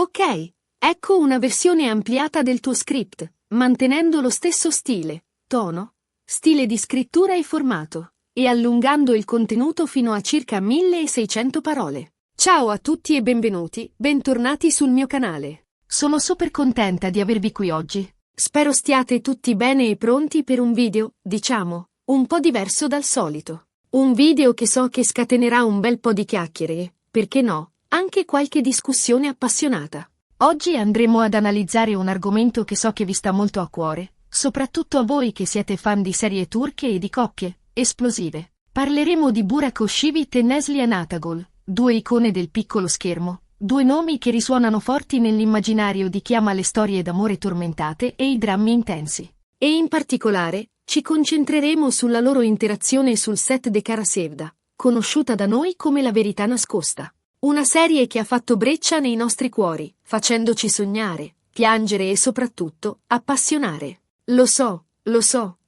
Ok, ecco una versione ampliata del tuo script, mantenendo lo stesso stile, tono, stile di scrittura e formato, e allungando il contenuto fino a circa 1600 parole. Ciao a tutti e bentornati sul mio canale. Sono super contenta di avervi qui oggi. Spero stiate tutti bene e pronti per un video, diciamo, un po' diverso dal solito. Un video che so che scatenerà un bel po' di chiacchiere e, perché no, anche qualche discussione appassionata. Oggi andremo ad analizzare un argomento che so che vi sta molto a cuore, soprattutto a voi che siete fan di serie turche e di coppie esplosive. Parleremo di Burak Özçivit e Neslihan Atagül, due icone del piccolo schermo, due nomi che risuonano forti nell'immaginario di chi ama le storie d'amore tormentate e i drammi intensi. E in particolare, ci concentreremo sulla loro interazione sul set de Kara Sevda, conosciuta da noi come La verità nascosta. Una serie che ha fatto breccia nei nostri cuori, facendoci sognare, piangere e soprattutto appassionare. Lo so,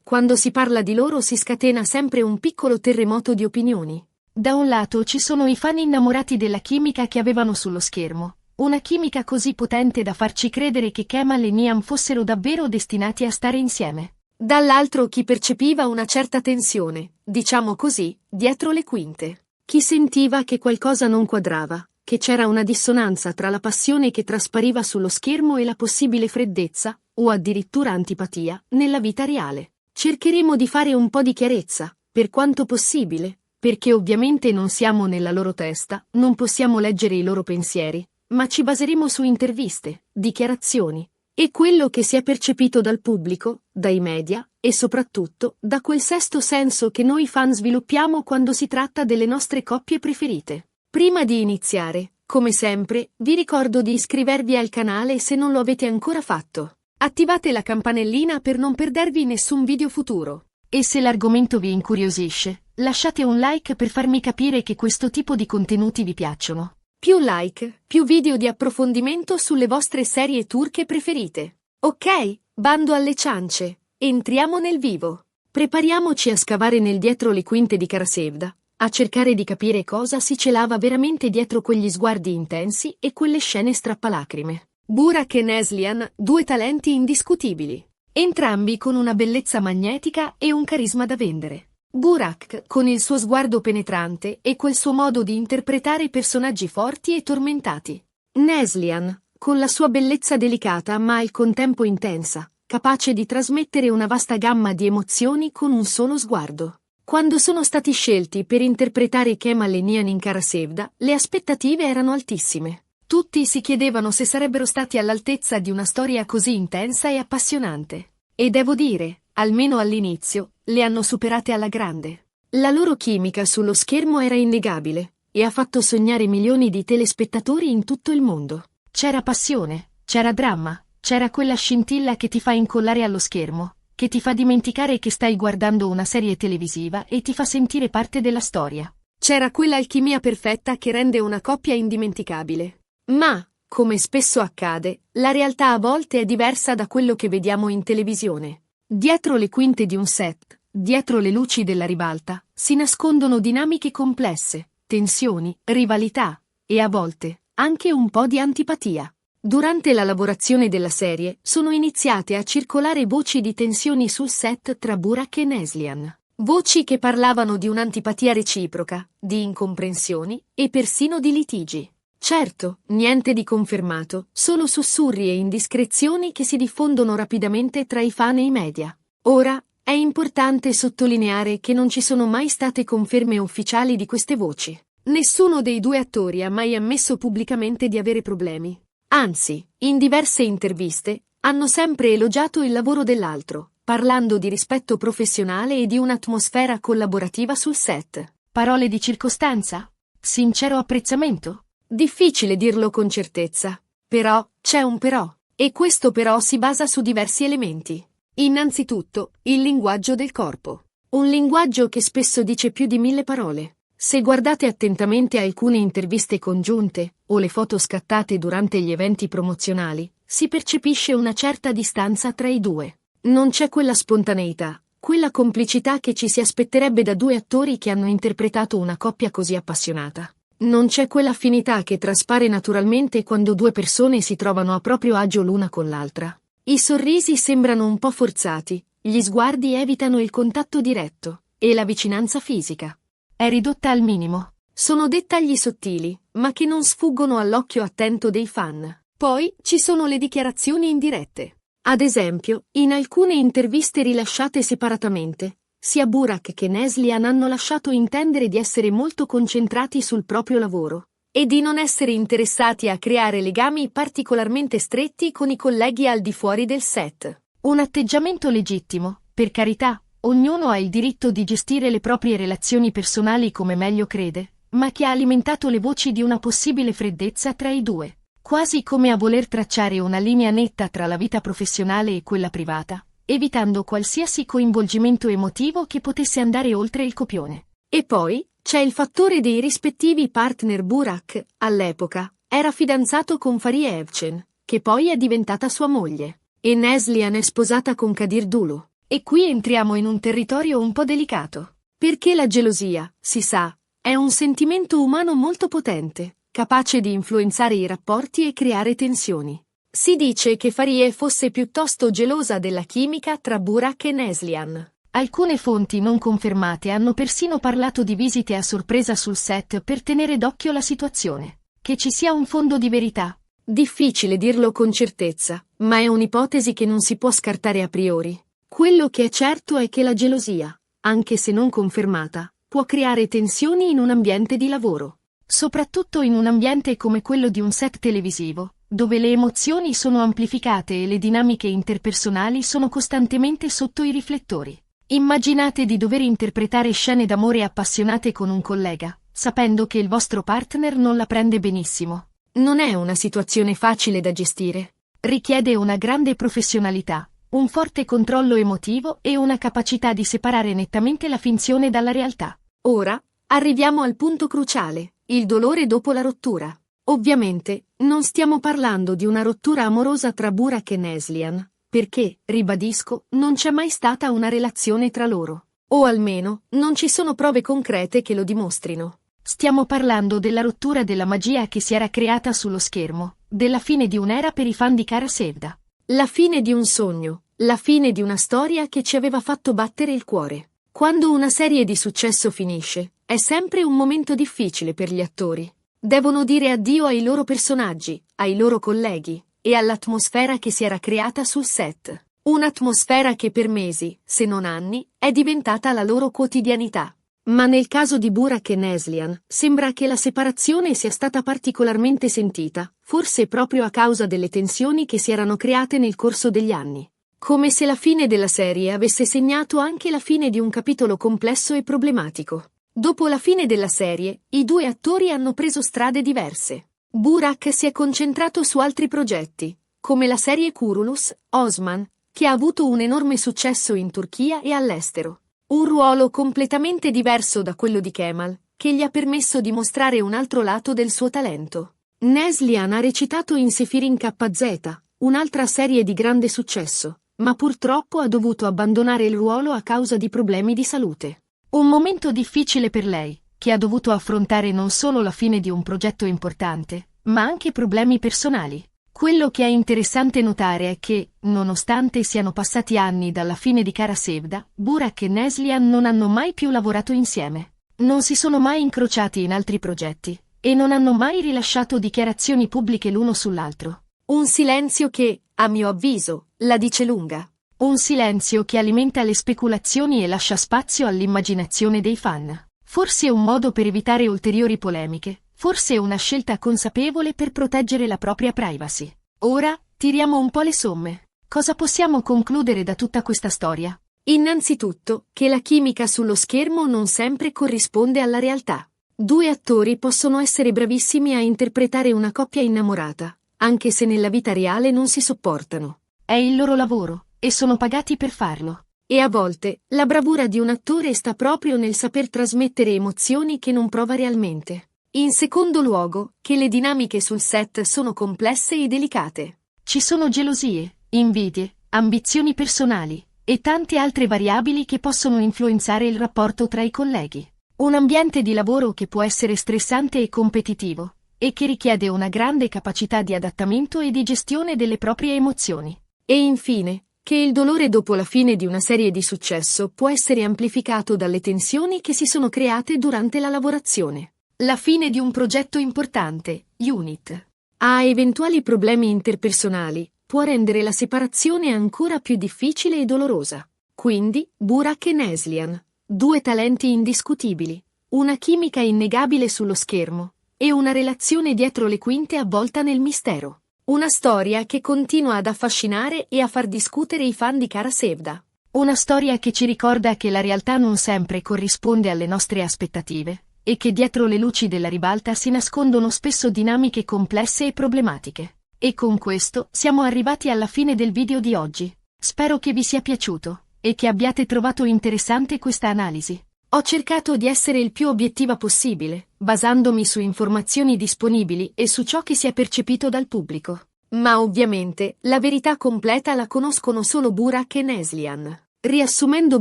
quando si parla di loro si scatena sempre un piccolo terremoto di opinioni. Da un lato ci sono i fan innamorati della chimica che avevano sullo schermo, una chimica così potente da farci credere che Kemal e Nihan fossero davvero destinati a stare insieme. Dall'altro chi percepiva una certa tensione, diciamo così, dietro le quinte. Chi sentiva che qualcosa non quadrava, che c'era una dissonanza tra la passione che traspariva sullo schermo e la possibile freddezza, o addirittura antipatia, nella vita reale. Cercheremo di fare un po' di chiarezza, per quanto possibile, perché ovviamente non siamo nella loro testa, non possiamo leggere i loro pensieri, ma ci baseremo su interviste, dichiarazioni, e quello che si è percepito dal pubblico, dai media, e soprattutto da quel sesto senso che noi fan sviluppiamo quando si tratta delle nostre coppie preferite. Prima di iniziare, come sempre, vi ricordo di iscrivervi al canale se non lo avete ancora fatto. Attivate la campanellina per non perdervi nessun video futuro. E se l'argomento vi incuriosisce, lasciate un like per farmi capire che questo tipo di contenuti vi piacciono. Più like, più video di approfondimento sulle vostre serie turche preferite. Ok, bando alle ciance. Entriamo nel vivo. Prepariamoci a scavare nel dietro le quinte di Kara Sevda, a cercare di capire cosa si celava veramente dietro quegli sguardi intensi e quelle scene strappalacrime. Burak e Neslihan, due talenti indiscutibili. Entrambi con una bellezza magnetica e un carisma da vendere. Burak, con il suo sguardo penetrante e quel suo modo di interpretare personaggi forti e tormentati. Neslihan, con la sua bellezza delicata ma al contempo intensa, capace di trasmettere una vasta gamma di emozioni con un solo sguardo. Quando sono stati scelti per interpretare Kemal e Nihan in Kara Sevda, le aspettative erano altissime. Tutti si chiedevano se sarebbero stati all'altezza di una storia così intensa e appassionante. E devo dire, almeno all'inizio, le hanno superate alla grande. La loro chimica sullo schermo era innegabile, e ha fatto sognare milioni di telespettatori in tutto il mondo. C'era passione, c'era dramma, c'era quella scintilla che ti fa incollare allo schermo, che ti fa dimenticare che stai guardando una serie televisiva e ti fa sentire parte della storia. C'era quella alchimia perfetta che rende una coppia indimenticabile. Ma, come spesso accade, la realtà a volte è diversa da quello che vediamo in televisione. Dietro le quinte di un set, dietro le luci della ribalta, si nascondono dinamiche complesse, tensioni, rivalità, e a volte, anche un po' di antipatia. Durante la lavorazione della serie, sono iniziate a circolare voci di tensioni sul set tra Burak e Neslihan. Voci che parlavano di un'antipatia reciproca, di incomprensioni, e persino di litigi. Certo, niente di confermato, solo sussurri e indiscrezioni che si diffondono rapidamente tra i fan e i media. Ora, è importante sottolineare che non ci sono mai state conferme ufficiali di queste voci. Nessuno dei due attori ha mai ammesso pubblicamente di avere problemi. Anzi, in diverse interviste, hanno sempre elogiato il lavoro dell'altro, parlando di rispetto professionale e di un'atmosfera collaborativa sul set. Parole di circostanza? Sincero apprezzamento? Difficile dirlo con certezza. Però, c'è un però. E questo però si basa su diversi elementi. Innanzitutto, il linguaggio del corpo. Un linguaggio che spesso dice più di 1000 parole. Se guardate attentamente alcune interviste congiunte, o le foto scattate durante gli eventi promozionali, si percepisce una certa distanza tra i due. Non c'è quella spontaneità, quella complicità che ci si aspetterebbe da due attori che hanno interpretato una coppia così appassionata. Non c'è quell'affinità che traspare naturalmente quando due persone si trovano a proprio agio l'una con l'altra. I sorrisi sembrano un po' forzati, gli sguardi evitano il contatto diretto, e la vicinanza fisica è ridotta al minimo. Sono dettagli sottili, ma che non sfuggono all'occhio attento dei fan. Poi ci sono le dichiarazioni indirette. Ad esempio, in alcune interviste rilasciate separatamente, sia Burak che Neslihan hanno lasciato intendere di essere molto concentrati sul proprio lavoro e di non essere interessati a creare legami particolarmente stretti con i colleghi al di fuori del set. Un atteggiamento legittimo, per carità, ognuno ha il diritto di gestire le proprie relazioni personali come meglio crede, ma che ha alimentato le voci di una possibile freddezza tra i due, quasi come a voler tracciare una linea netta tra la vita professionale e quella privata, evitando qualsiasi coinvolgimento emotivo che potesse andare oltre il copione. E poi c'è il fattore dei rispettivi partner. Burak, all'epoca, era fidanzato con Fariye Evcen, che poi è diventata sua moglie, e Neslihan è sposata con Kadir Dulu. E qui entriamo in un territorio un po' delicato, perché la gelosia, si sa, è un sentimento umano molto potente, capace di influenzare i rapporti e creare tensioni. Si dice che Fariye fosse piuttosto gelosa della chimica tra Burak e Neslihan. Alcune fonti non confermate hanno persino parlato di visite a sorpresa sul set per tenere d'occhio la situazione. Che ci sia un fondo di verità? Difficile dirlo con certezza, ma è un'ipotesi che non si può scartare a priori. Quello che è certo è che la gelosia, anche se non confermata, può creare tensioni in un ambiente di lavoro. Soprattutto in un ambiente come quello di un set televisivo, dove le emozioni sono amplificate e le dinamiche interpersonali sono costantemente sotto i riflettori. Immaginate di dover interpretare scene d'amore appassionate con un collega, sapendo che il vostro partner non la prende benissimo. Non è una situazione facile da gestire. Richiede una grande professionalità, un forte controllo emotivo e una capacità di separare nettamente la finzione dalla realtà. Ora, arriviamo al punto cruciale, il dolore dopo la rottura. Ovviamente, non stiamo parlando di una rottura amorosa tra Burak e Neslihan, perché, ribadisco, non c'è mai stata una relazione tra loro. O almeno, non ci sono prove concrete che lo dimostrino. Stiamo parlando della rottura della magia che si era creata sullo schermo, della fine di un'era per i fan di Kara Sevda. La fine di un sogno, la fine di una storia che ci aveva fatto battere il cuore. Quando una serie di successo finisce, è sempre un momento difficile per gli attori. Devono dire addio ai loro personaggi, ai loro colleghi, e all'atmosfera che si era creata sul set. Un'atmosfera che per mesi, se non anni, è diventata la loro quotidianità. Ma nel caso di Burak e Neslihan, sembra che la separazione sia stata particolarmente sentita, forse proprio a causa delle tensioni che si erano create nel corso degli anni. Come se la fine della serie avesse segnato anche la fine di un capitolo complesso e problematico. Dopo la fine della serie, i due attori hanno preso strade diverse. Burak si è concentrato su altri progetti, come la serie Kurulus, Osman, che ha avuto un enorme successo in Turchia e all'estero. Un ruolo completamente diverso da quello di Kemal, che gli ha permesso di mostrare un altro lato del suo talento. Neslihan ha recitato in Sefirin KZ, un'altra serie di grande successo, ma purtroppo ha dovuto abbandonare il ruolo a causa di problemi di salute. Un momento difficile per lei, che ha dovuto affrontare non solo la fine di un progetto importante, ma anche problemi personali. Quello che è interessante notare è che, nonostante siano passati anni dalla fine di Kara Sevda, Burak e Neslihan non hanno mai più lavorato insieme. Non si sono mai incrociati in altri progetti, e non hanno mai rilasciato dichiarazioni pubbliche l'uno sull'altro. Un silenzio che, a mio avviso, la dice lunga. Un silenzio che alimenta le speculazioni e lascia spazio all'immaginazione dei fan. Forse un modo per evitare ulteriori polemiche, forse una scelta consapevole per proteggere la propria privacy. Ora, tiriamo un po' le somme. Cosa possiamo concludere da tutta questa storia? Innanzitutto, che la chimica sullo schermo non sempre corrisponde alla realtà. Due attori possono essere bravissimi a interpretare una coppia innamorata, anche se nella vita reale non si sopportano. È il loro lavoro, e sono pagati per farlo. E a volte, la bravura di un attore sta proprio nel saper trasmettere emozioni che non prova realmente. In secondo luogo, che le dinamiche sul set sono complesse e delicate. Ci sono gelosie, invidie, ambizioni personali, e tante altre variabili che possono influenzare il rapporto tra i colleghi. Un ambiente di lavoro che può essere stressante e competitivo, e che richiede una grande capacità di adattamento e di gestione delle proprie emozioni. E infine, che il dolore dopo la fine di una serie di successo può essere amplificato dalle tensioni che si sono create durante la lavorazione. La fine di un progetto importante, unit, ha eventuali problemi interpersonali, può rendere la separazione ancora più difficile e dolorosa. Quindi, Burak e Neslihan, due talenti indiscutibili, una chimica innegabile sullo schermo, e una relazione dietro le quinte avvolta nel mistero. Una storia che continua ad affascinare e a far discutere i fan di Kara Sevda. Una storia che ci ricorda che la realtà non sempre corrisponde alle nostre aspettative, e che dietro le luci della ribalta si nascondono spesso dinamiche complesse e problematiche. E con questo siamo arrivati alla fine del video di oggi. Spero che vi sia piaciuto, e che abbiate trovato interessante questa analisi. Ho cercato di essere il più obiettiva possibile, basandomi su informazioni disponibili e su ciò che si è percepito dal pubblico. Ma ovviamente, la verità completa la conoscono solo Burak e Neslihan. Riassumendo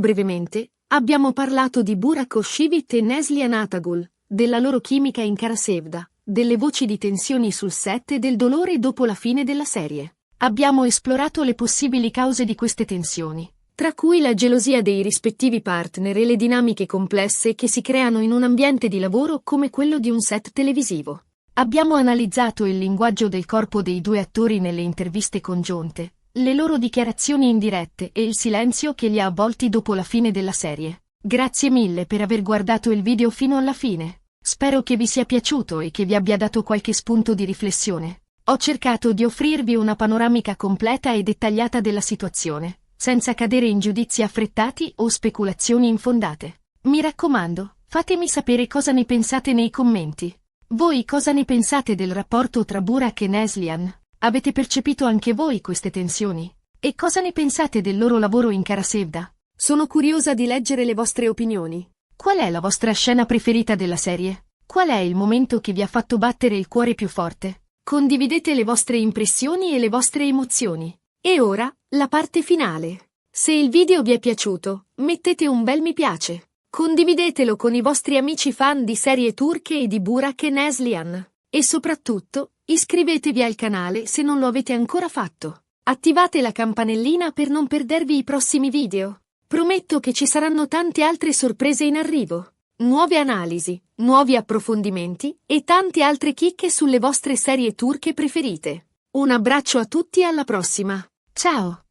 brevemente, abbiamo parlato di Burak Oshivit e Neslihan Atagul, della loro chimica in Kara Sevda, delle voci di tensioni sul set e del dolore dopo la fine della serie. Abbiamo esplorato le possibili cause di queste tensioni, tra cui la gelosia dei rispettivi partner e le dinamiche complesse che si creano in un ambiente di lavoro come quello di un set televisivo. Abbiamo analizzato il linguaggio del corpo dei due attori nelle interviste congiunte, le loro dichiarazioni indirette e il silenzio che li ha avvolti dopo la fine della serie. Grazie mille per aver guardato il video fino alla fine. Spero che vi sia piaciuto e che vi abbia dato qualche spunto di riflessione. Ho cercato di offrirvi una panoramica completa e dettagliata della situazione, senza cadere in giudizi affrettati o speculazioni infondate. Mi raccomando, fatemi sapere cosa ne pensate nei commenti. Voi cosa ne pensate del rapporto tra Burak e Neslihan? Avete percepito anche voi queste tensioni? E cosa ne pensate del loro lavoro in Kara Sevda? Sono curiosa di leggere le vostre opinioni. Qual è la vostra scena preferita della serie? Qual è il momento che vi ha fatto battere il cuore più forte? Condividete le vostre impressioni e le vostre emozioni. E ora, la parte finale. Se il video vi è piaciuto, mettete un bel mi piace. Condividetelo con i vostri amici fan di serie turche e di Burak e Neslihan. E soprattutto, iscrivetevi al canale se non lo avete ancora fatto. Attivate la campanellina per non perdervi i prossimi video. Prometto che ci saranno tante altre sorprese in arrivo. Nuove analisi, nuovi approfondimenti e tante altre chicche sulle vostre serie turche preferite. Un abbraccio a tutti e alla prossima. Ciao!